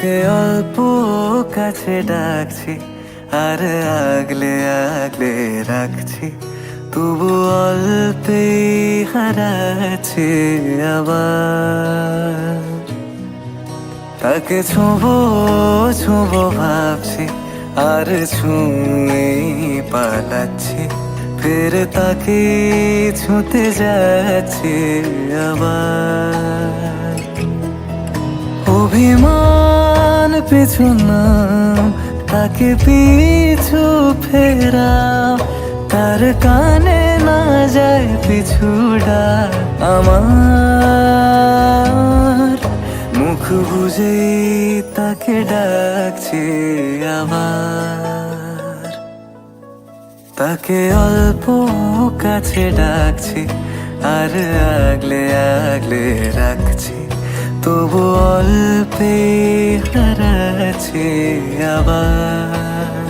তাকে অল্প কাছে ডাকছি, আর আগলে আগলে রাখছি, তবু অল্পেই হারাচ্ছি আবার। তাকে ছোঁবো ছোঁবো ভাবছি, আর ছুঁয়ে পালাচ্ছি, ফের তাকে ছুঁতে যাচ্ছি আবার। অভিমান পিছু নাম, তাকে পিছু ফেরাও, তার কানে না যায় পিছু ডাক আমার। মুখ বুঝেই তাকে ডাকছি আবার। তাকে অল্প কাছে ডাকছি, আর আগলে আগলে রাখছি, তবু অল্পে হারাচ্ছি আবার।